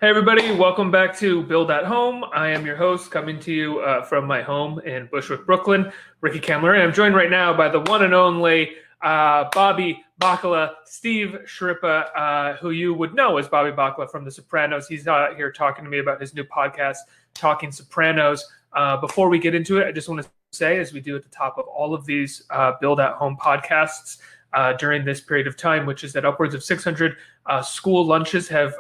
Hey everybody, welcome back to Build at Home. I am your host, coming to you from my home in Bushwick, Brooklyn, Ricky Camilleri. I'm joined right now by the one and only Bobby Bacala, Steve Schirripa, who you would know as Bobby Bacala from The Sopranos. He's here talking to me about his new podcast, Talking Sopranos. Before we get into it, I just want to say, as we do at the top of all of these Build at Home podcasts, during this period of time, which is that upwards of 600 school lunches have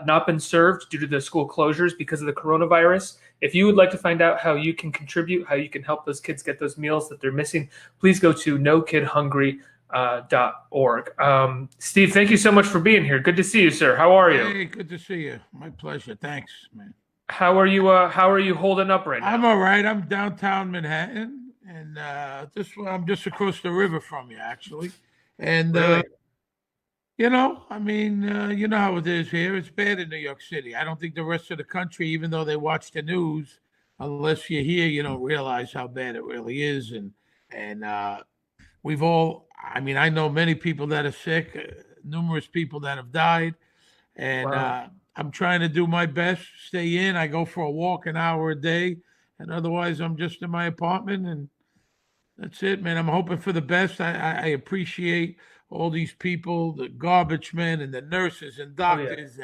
not been served due to the school closures because of the coronavirus. If you would like to find out how you can contribute, how you can help those kids get those meals that they're missing, please go to nokidhungry.org. Steve, thank you so much for being here. Good to see you, sir. How are you? Hey, good to see you. My pleasure. Thanks, man. How are you? How are you holding up right now? I'm all right. I'm downtown Manhattan, and I'm just across the river from you, actually. And Really? you know how it is here. It's bad in New York City. I don't think the rest of the country, even though they watch the news, unless you're here, you don't realize how bad it really is. And we've all. I mean, I know many people that are sick, numerous people that have died, and Wow. I'm trying to do my best, stay in. I go for a walk an hour a day, and otherwise, I'm just in my apartment and that's it, man. I'm hoping for the best. I appreciate all these people, the garbage men and the nurses and Oh yeah. doctors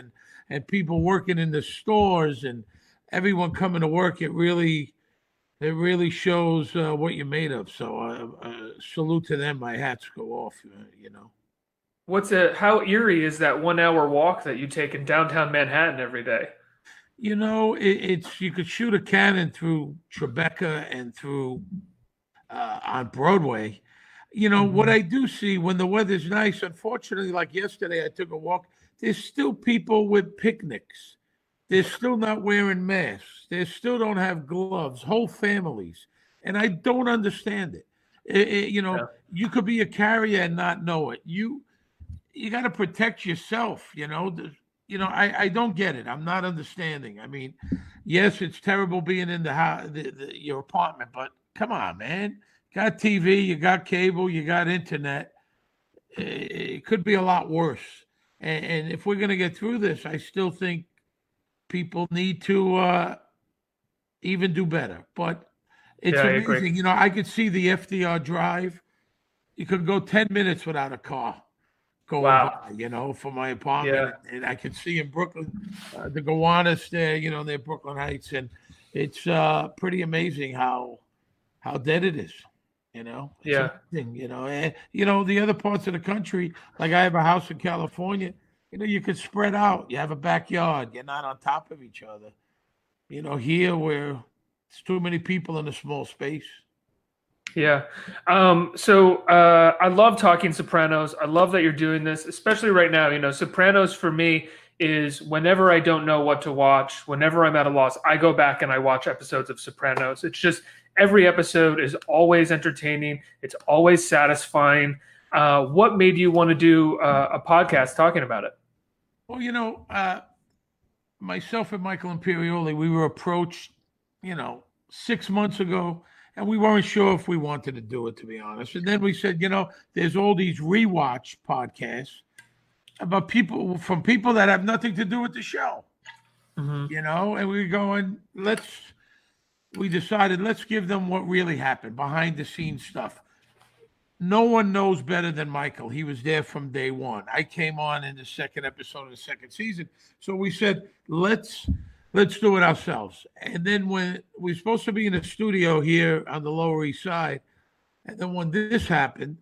and people working in the stores and everyone coming to work. It really shows what you're made of. So salute to them. My hats go off. How eerie is that 1 hour walk that you take in downtown Manhattan every day? It's you could shoot a cannon through Tribeca and through on Broadway. What Mhm. I do see when the weather's nice, unfortunately, like yesterday, I took a walk. There's still people with picnics. They're still not wearing masks. They still don't have gloves, whole families. And I don't understand it. Yeah. You could be a carrier and not know it. You got to protect yourself. I don't get it. I'm not understanding. I mean, yes, it's terrible being in the house, your apartment, but come on, man. Got TV, you got cable, you got internet. It could be a lot worse. And if we're going to get through this, I still think people need to even do better. But Yeah, it's I agree. amazing. I could see the FDR Drive. You could go 10 minutes without a car going Wow. by, for my apartment. Yeah. And I can see in Brooklyn, the Gowanus there, they're Brooklyn Heights. And it's pretty amazing how dead it is. It's Yeah. amazing, and the other parts of the country, like I have a house in California, you could spread out. You have a backyard. You're not on top of each other. Here where it's too many people in a small space. Yeah. I love talking Sopranos. I love that you're doing this, especially right now. Sopranos for me is whenever I don't know what to watch, whenever I'm at a loss, I go back and I watch episodes of Sopranos. It's just every episode is always entertaining. It's always satisfying. What made you want to do a podcast talking about it? Well, myself and Michael Imperioli, we were approached, 6 months ago, and we weren't sure if we wanted to do it, to be honest. And then we said, there's all these rewatch podcasts about people that have nothing to do with the show, Hmm. and we going, we decided, let's give them what really happened, behind the scenes stuff. No one knows better than Michael. He was there from day one. I came on in the second episode of the second season. So we said, let's do it ourselves. And then when we were supposed to be in a studio here on the Lower East Side, and then when this happened,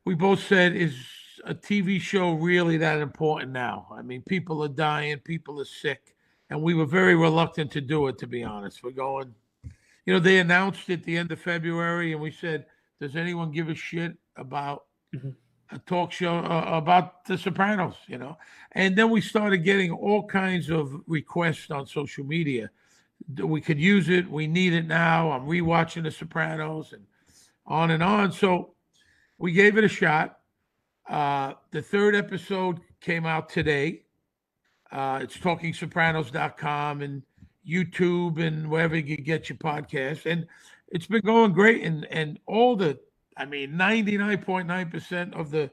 we both said, is a TV show really that important now? I mean, people are dying, people are sick, and we were very reluctant to do it, to be honest. We're going, they announced at the end of February, and we said, does anyone give a shit about Hmm. a talk show about The Sopranos? And then we started getting all kinds of requests on social media. We could use it. We need it now. I'm rewatching The Sopranos and on and on. So we gave it a shot. The third episode came out today. It's talkingsopranos.com and YouTube and wherever you get your podcast. And it's been going great. And I mean, 99.9% of the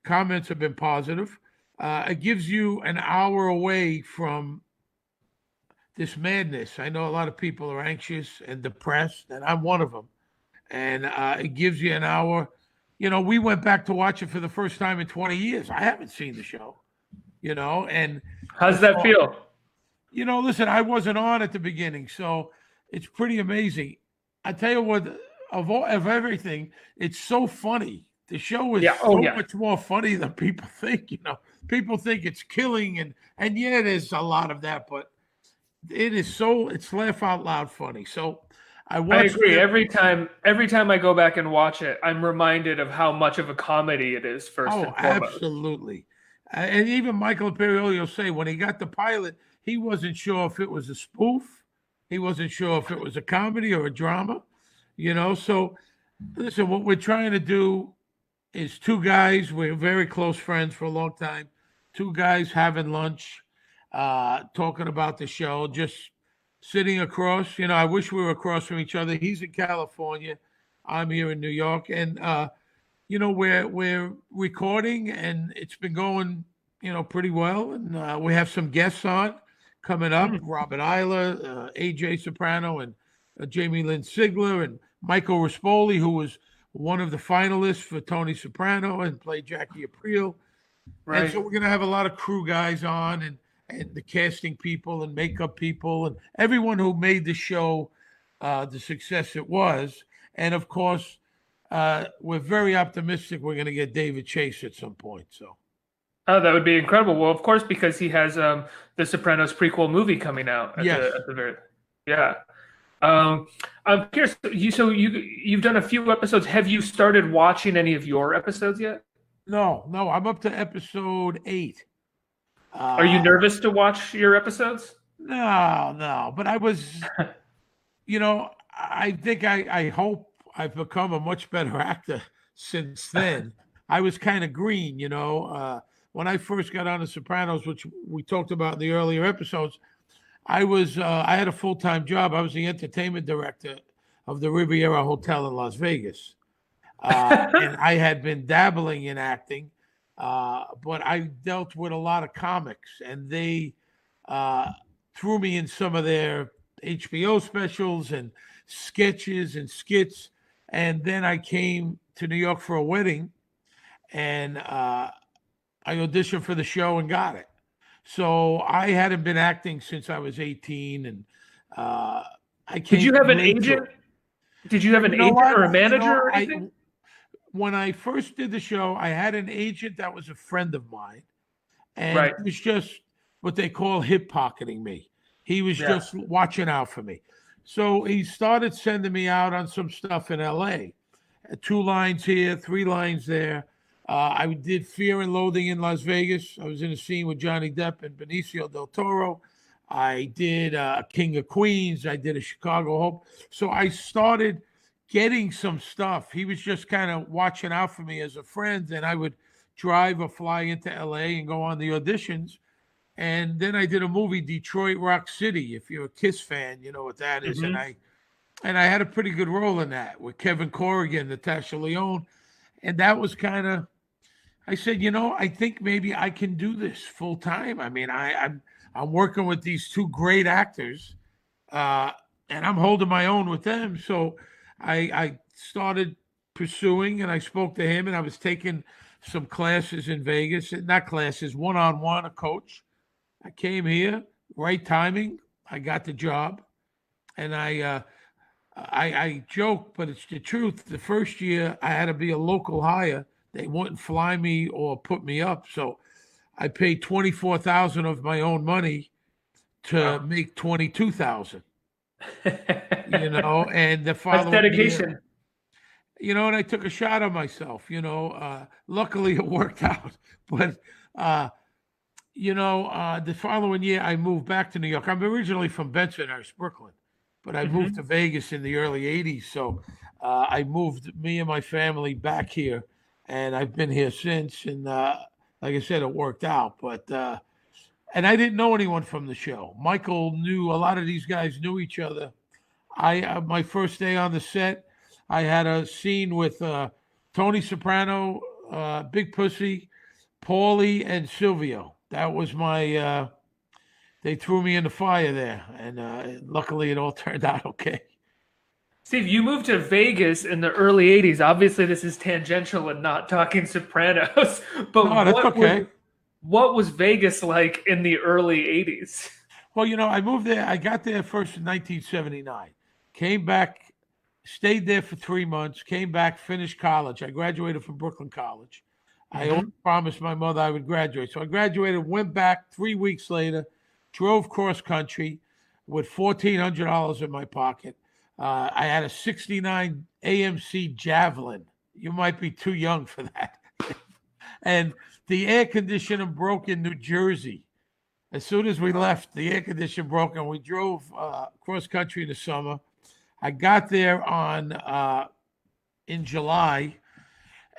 comments have been positive. It gives you an hour away from this madness. I know a lot of people are anxious and depressed, and I'm one of them. And it gives you an hour. You know, we went back to watch it for the first time in 20 years. I haven't seen the show, and How does that feel? Listen, I wasn't on at the beginning, so it's pretty amazing. I tell you what, of everything, it's so funny. The show is much more funny than people think. People think it's killing, and yeah, there's a lot of that, but it's laugh out loud funny. So I agree. Every time I go back and watch it, I'm reminded of how much of a comedy it is. First and foremost, absolutely. And even Michael Imperioli will say when he got the pilot, he wasn't sure if it was a spoof, he wasn't sure if it was a comedy or a drama. So listen, what we're trying to do is two guys. We're very close friends for a long time. Two guys having lunch, talking about the show, just sitting across. I wish we were across from each other. He's in California, I'm here in New York, and we're recording, and it's been going pretty well. And we have some guests on coming up: Robert Isla, AJ Soprano, and Jamie Lynn Sigler, and Michael Rispoli, who was one of the finalists for Tony Soprano and played Jackie Aprile. Right. And so we're going to have a lot of crew guys on, and the casting people and makeup people and everyone who made the show the success it was. And of course, we're very optimistic we're going to get David Chase at some point. So, oh, that would be incredible. Well, of course, because he has the Sopranos prequel movie coming out. Yeah. I'm curious. You've done a few episodes. Have you started watching any of your episodes yet? No. I'm up to episode 8. Are you nervous to watch your episodes? No. But I was, I think I hope I've become a much better actor since then. I was kind of green, when I first got on The Sopranos, which we talked about in the earlier episodes. I had a full-time job. I was the entertainment director of the Riviera Hotel in Las Vegas. And I had been dabbling in acting, but I dealt with a lot of comics, and they threw me in some of their HBO specials and sketches and skits. And then I came to New York for a wedding, and I auditioned for the show and got it. So I hadn't been acting since I was 18, and I came. Did you have an agent? Did you have an agent or a manager or anything? When I first did the show, I had an agent that was a friend of mine, and it was just what they call hip pocketing me. He was just watching out for me. So he started sending me out on some stuff in LA. 2 lines here, 3 lines there. I did Fear and Loathing in Las Vegas. I was in a scene with Johnny Depp and Benicio del Toro. I did King of Queens. I did a Chicago Hope. So I started getting some stuff. He was just kind of watching out for me as a friend, and I would drive or fly into LA and go on the auditions. And then I did a movie, Detroit Rock City. If you're a Kiss fan, you know what that is. And I had a pretty good role in that with Kevin Corrigan, Natasha Lyonne. And that was kind of, I said, I think maybe I can do this full time. I mean, I'm working with these 2 great actors, and I'm holding my own with them. So I started pursuing, and I spoke to him, and I was taking some classes in Vegas, not classes, one-on-one, a coach. I came here, right timing. I got the job, and I joke, but it's the truth. The first year I had to be a local hire. They wouldn't fly me or put me up, so I paid $24,000 of my own money to make $22,000. And the following That's dedication. Year, and I took a shot on myself. Luckily it worked out, but the following year I moved back to New York. I'm originally from Bensonhurst, Brooklyn, but I moved to Vegas in the early 80s. So I moved me and my family back here, and I've been here since. And like I said, it worked out. But and I didn't know anyone from the show. Michael knew, a lot of these guys knew each other. My first day on the set, I had a scene with Tony Soprano, Big Pussy, Paulie and Silvio. That was my. They threw me in the fire there, and luckily it all turned out okay. Steve, you moved to Vegas in the early 80s. Obviously, this is tangential and not talking Sopranos, but No, that's okay. what was Vegas like in the early 80s? Well, I moved there. I got there first in 1979. Came back, stayed there for 3 months. Came back, finished college. I graduated from Brooklyn College. I always Hmm. promised my mother I would graduate. So I graduated, went back 3 weeks later, drove cross country with $1,400 in my pocket. I had a 69 AMC Javelin. You might be too young for that. And the air conditioner broke in New Jersey. As soon as we left, the air conditioner broke, and we drove cross country in the summer. I got there on in July,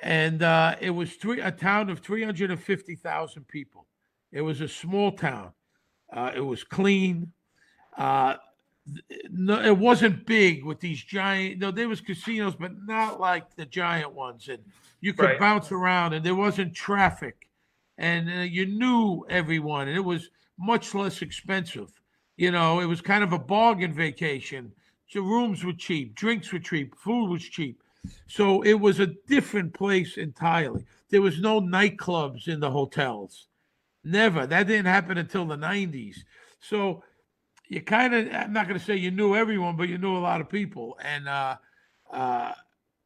and it was a town of 350,000 people. It was a small town. It was clean. Uh, no, it wasn't big with these giant. No, there was casinos, but not like the giant ones. And you could Right. bounce around, and there wasn't traffic, and you knew everyone, and it was much less expensive. It was kind of a bargain vacation. So rooms were cheap, drinks were cheap, food was cheap. So it was a different place entirely. There was no nightclubs in the hotels. Never. That didn't happen until the 90s. So you kind of, I'm not going to say you knew everyone, but you knew a lot of people. And, uh,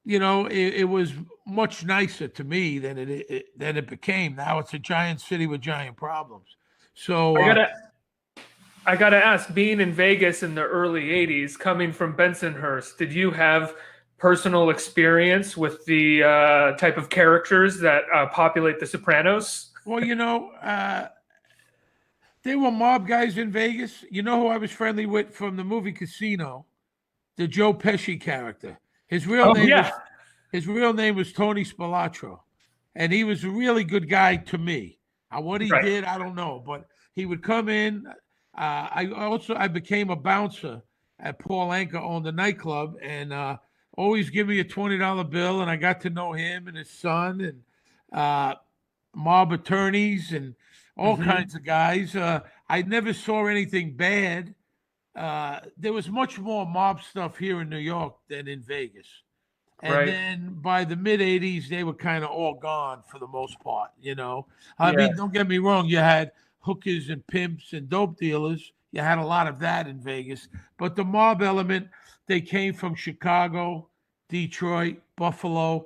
it was much nicer to me than it became. Now it's a giant city with giant problems. So, I gotta I gotta ask, being in Vegas in the early 80s, coming from Bensonhurst, did you have personal experience with the type of characters that populate The Sopranos? well, there were mob guys in Vegas. You know who I was friendly with from the movie Casino? The Joe Pesci character. His real Oh name was yeah, his real name was Tony Spilatro, and he was a really good guy to me. What he right. did, I don't know, but he would come in. I became a bouncer at Paul Anka owned the nightclub, and always give me a $20 bill, and I got to know him and his son and uh, mob attorneys and all Hmm. kinds of guys. I never saw anything bad. There was much more mob stuff here in New York than in Vegas. And Right. then by the mid 80s, they were kind of all gone for the most part. I Yeah. mean, don't get me wrong, you had hookers and pimps and dope dealers. You had a lot of that in Vegas. But the mob element, they came from Chicago, Detroit, Buffalo,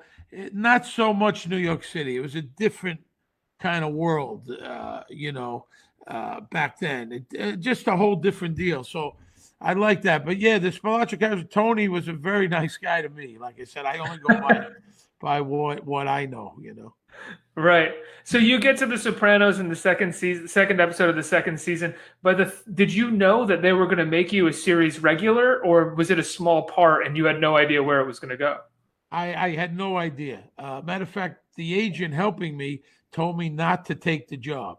not so much New York City. It was a different kind of world, back then. Just a whole different deal. So I like that. But yeah, the Spalacho character, Tony was a very nice guy to me. Like I said, I only go by what I know. Right. So you get to The Sopranos in the second episode of the second season. But did you know that they were going to make you a series regular, or was it a small part and you had no idea where it was going to go? I had no idea. Matter of fact, the agent helping me told me not to take the job.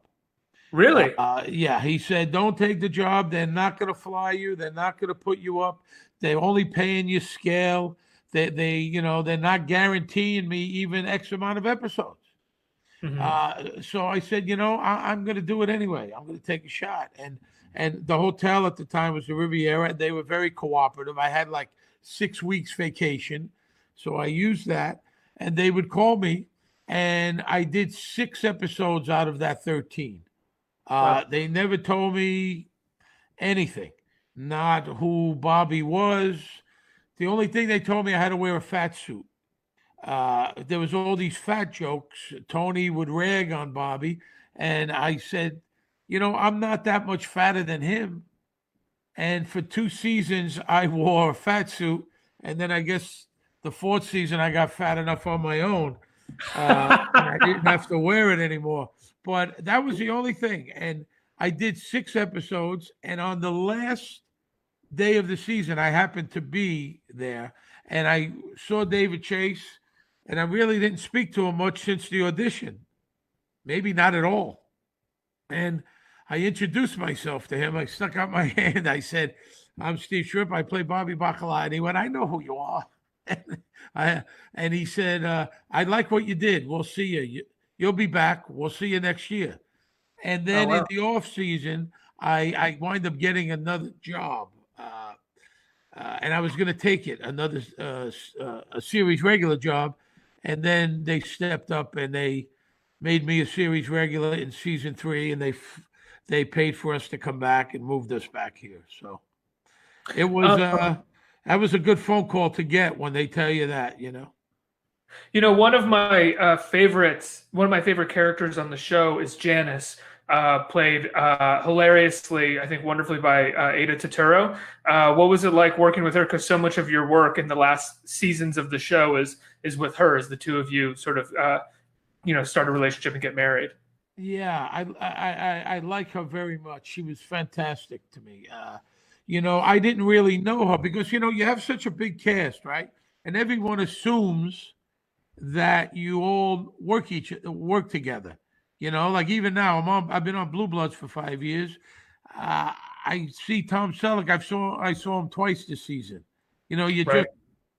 Really? Yeah, he said, don't take the job. They're not going to fly you. They're not going to put you up. They're only paying you scale. They're not guaranteeing me even X amount of episodes. Hmm. So I said, I'm going to do it anyway. I'm going to take a shot. And the hotel at the time was the Riviera. They were very cooperative. I had like 6 weeks vacation, so I used that. And they would call me, and I did 6 episodes out of that 13. Wow. They never told me anything, not who Bobby was. The only thing they told me I had to wear a fat suit. There was all these fat jokes. Tony would rag on Bobby, and I said, I'm not that much fatter than him. And for 2 seasons, I wore a fat suit, and then I guess the fourth season I got fat enough on my own, and I didn't have to wear it anymore. But that was the only thing, and I did 6 episodes, and on the last day of the season, I happened to be there, and I saw David Chase, and I really didn't speak to him much since the audition, maybe not at all. And I introduced myself to him. I stuck out my hand. I said, I'm Steve Schirripa. I play Bobby Bacala. And he went, I know who you are. And he said, I like what you did. We'll see you. You'll be back. We'll see you next year. And Oh then in wow. the off season, I wind up getting another job. And I was going to take it, another a series regular job, and then they stepped up and they made me a series regular in season 3, and they paid for us to come back and moved us back here. So it was that was a good phone call to get when they tell you that, you know. One of my favorites, one of my favorite characters on the show is Janice, played hilariously, I think, wonderfully by Aida Turturro. What was it like working with her? Because so much of your work in the last seasons of the show is with her, as the two of you sort of start a relationship and get married. Yeah, I like her very much. She was fantastic to me. I didn't really know her because you have such a big cast, right? And everyone assumes that you all work together. Like even now, I've been on Blue Bloods for 5 years. I see Tom Selleck. I saw him twice this season. You Right. just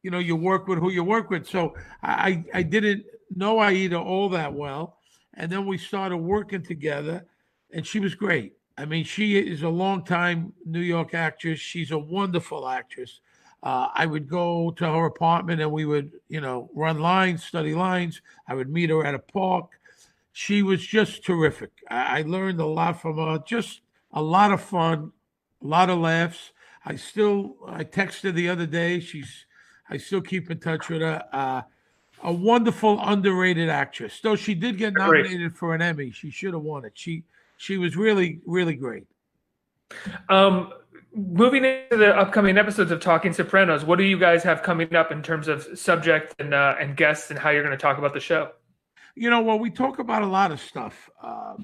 you work with who you work with. So I didn't know Aida all that well, and then we started working together, and she was great. I mean, she is a longtime New York actress. She's a wonderful actress. I would go to her apartment and we would, run lines, study lines. I would meet her at a park. She was just terrific. I learned a lot from her. Just a lot of fun, a lot of laughs. I texted her the other day. I still keep in touch with her. A wonderful, underrated actress. Though she did get Great. nominated for an Emmy, she should have won it. She was really, really great. Moving into the upcoming episodes of Talking Sopranos, what do you guys have coming up in terms of subject and guests and how you're going to talk about the show? Well, we talk about a lot of stuff. Like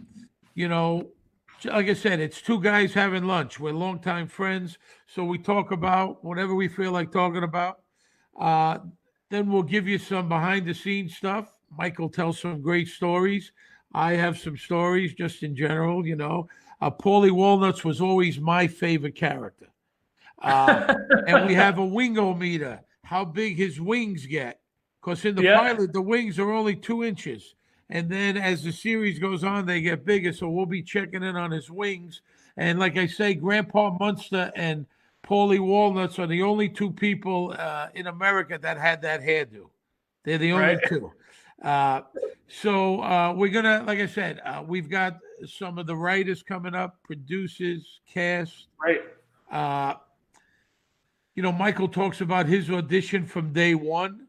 I said, it's two guys having lunch. We're longtime friends, so we talk about whatever we feel like talking about. Then we'll give you some behind the scenes stuff. Michael tells some great stories. I have some stories just in general, Paulie Walnuts was always my favorite character. And we have a wingo meter, how big his wings get. Because in the pilot, the wings are only 2 inches. And then as the series goes on, they get bigger. So we'll be checking in on his wings. And like I say, Grandpa Munster and Paulie Walnuts are the only 2 people in America that had that hairdo. They're the only 2. So we're going to, like I said, we've got some of the writers coming up, producers, cast. Right. Michael talks about his audition from day one,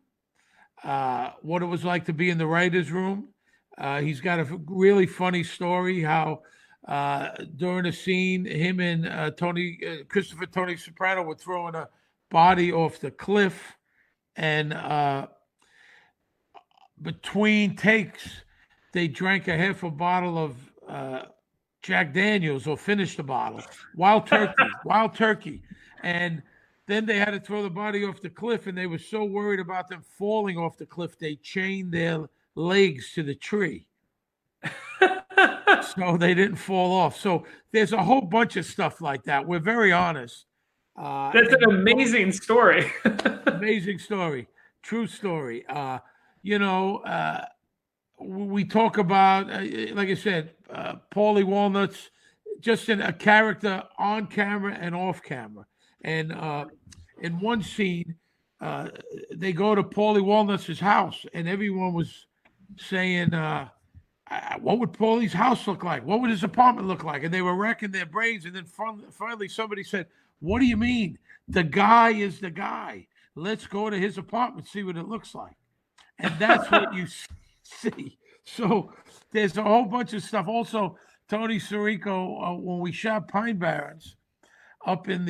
what it was like to be in the writer's room. He's got a really funny story how during a scene, him and Christopher Tony Soprano were throwing a body off the cliff, and between takes, they drank a half a bottle of Jack Daniels or finished the bottle. Wild turkey. And then they had to throw the body off the cliff, and they were so worried about them falling off the cliff, they chained their legs to the tree. So they didn't fall off. So there's a whole bunch of stuff like that. We're very honest. That's an amazing story. Amazing story. True story. We talk about, like I said, Paulie Walnuts, just in a character on camera and off camera. And in one scene, they go to Paulie Walnuts' house, and everyone was saying, what would Paulie's house look like? What would his apartment look like? And they were racking their brains. And then finally somebody said, what do you mean? The guy is the guy. Let's go to his apartment, see what it looks like. And that's what you see. So there's a whole bunch of stuff. Also, Tony Sirico, when we shot Pine Barrens up in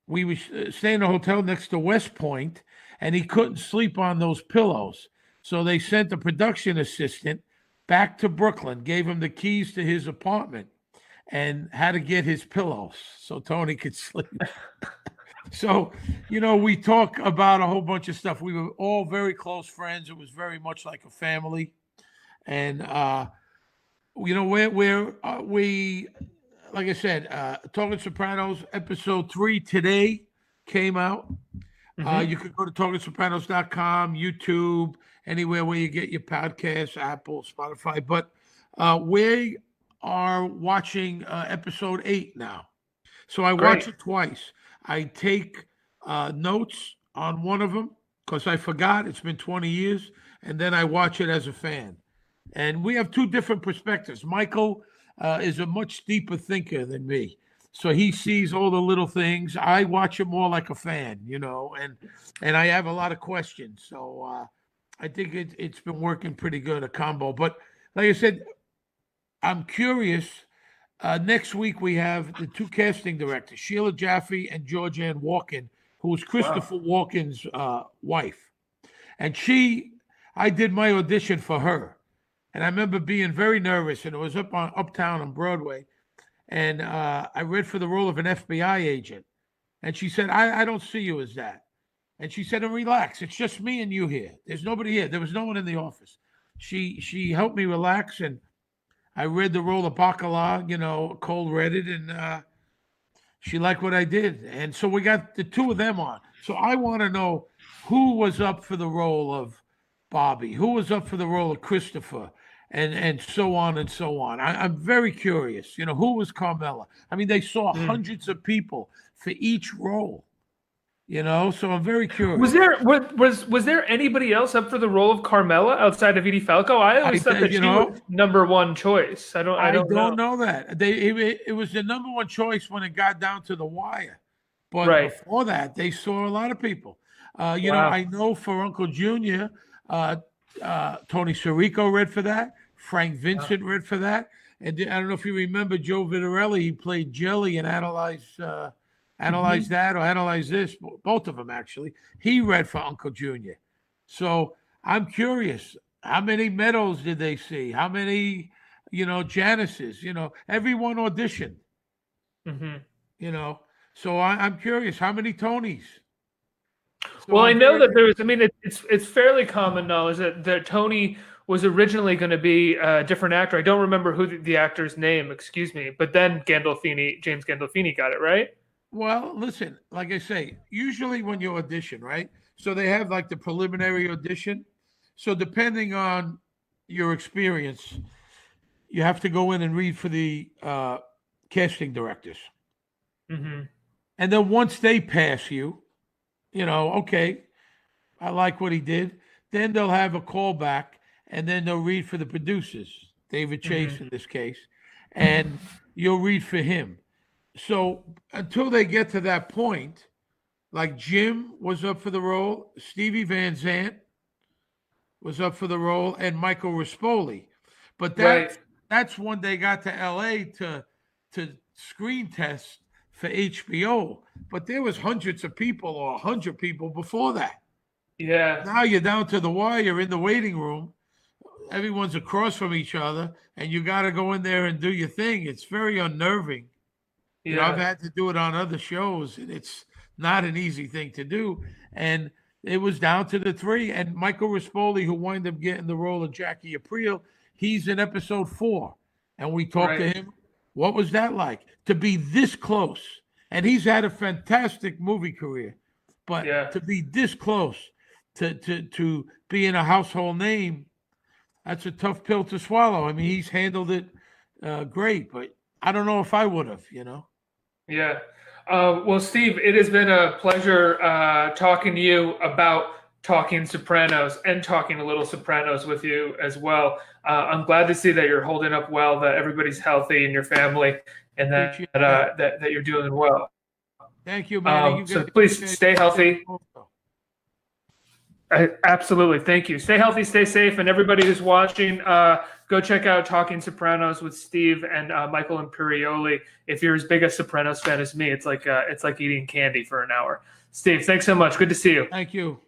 we were staying in a hotel next to West Point, and he couldn't sleep on those pillows. So they sent the production assistant back to Brooklyn, gave him the keys to his apartment, and had to get his pillows so Tony could sleep. So, we talk about a whole bunch of stuff. We were all very close friends. It was very much like a family. And, we, like I said, Talking Sopranos episode 3 today came out. You could go to talkingsopranos.com, YouTube, anywhere where you get your podcasts, Apple, Spotify. But we are watching episode 8 now. So I watch Great. it twice. I take notes on one of them because I forgot. It's been 20 years. And then I watch it as a fan. And we have two different perspectives. Michael is a much deeper thinker than me. So he sees all the little things. I watch it more like a fan, and I have a lot of questions. So I think it's been working pretty good, a combo. But like I said, I'm curious. Next week we have the two casting directors, Sheila Jaffe and Georgianne Walken, who was Christopher Walken's wife. And I did my audition for her. And I remember being very nervous, and it was uptown on Broadway. And I read for the role of an FBI agent. And she said, I don't see you as that. And she said, relax. It's just me and you here. There's nobody here. There was no one in the office. She helped me relax, and I read the role of Bacala, cold read it, and she liked what I did. And so we got the two of them on. So I want to know who was up for the role of Bobby, who was up for the role of Christopher, and so on and so on. I'm very curious. Who was Carmela? I mean, they saw hundreds of people for each role. So I'm very curious. Was there anybody else up for the role of Carmela outside of Edie Falco? I always thought that she was number one choice. I don't know that. It was the number one choice when it got down to the wire. But before that, they saw a lot of people. I know for Uncle Junior, Tony Sirico read for that. Frank Vincent read for that. And I don't know if you remember Joe Vitarelli. He played Jelly and Analyze That or Analyze This. Both of them, actually. He read for Uncle Junior. So I'm curious. How many Meadows did they see? How many, Janices? Everyone auditioned. So I'm curious. How many Tonys? Well, I know that it's fairly common knowledge that Tony was originally going to be a different actor. I don't remember who the actor's name, excuse me, but then James Gandolfini got it, right? Well, listen, like I say, usually when you audition, right? So they have like the preliminary audition. So depending on your experience, you have to go in and read for the casting directors. And then once they pass you, okay, I like what he did. Then they'll have a callback, and then they'll read for the producers, David Chase in this case, and you'll read for him. So until they get to that point, like Jim was up for the role, Stevie Van Zandt was up for the role, and Michael Rispoli. But that's when they got to L.A. to screen test for HBO. But there was hundreds of people or 100 people before that. Yeah. Now you're down to the wire. You're in the waiting room. Everyone's across from each other, and you got to go in there and do your thing. It's very unnerving. I've had to do it on other shows, and it's not an easy thing to do. And it was down to the three. And Michael Rispoli, who wound up getting the role of Jackie Aprile, he's in episode 4. And we talked to him. What was that like to be this close? And he's had a fantastic movie career, but to be this close to being a household name, that's a tough pill to swallow. I mean, he's handled it great, but I don't know if I would have, Yeah. Well, Steve, it has been a pleasure talking to you about talking Sopranos and talking a little Sopranos with you as well. I'm glad to see that you're holding up well, that everybody's healthy in your family, and that you're doing well. Thank you, man. So please stay healthy. Absolutely. Thank you. Stay healthy, stay safe. And everybody who's watching, go check out Talking Sopranos with Steve and Michael Imperioli. If you're as big a Sopranos fan as me, it's like eating candy for an hour. Steve, thanks so much. Good to see you. Thank you.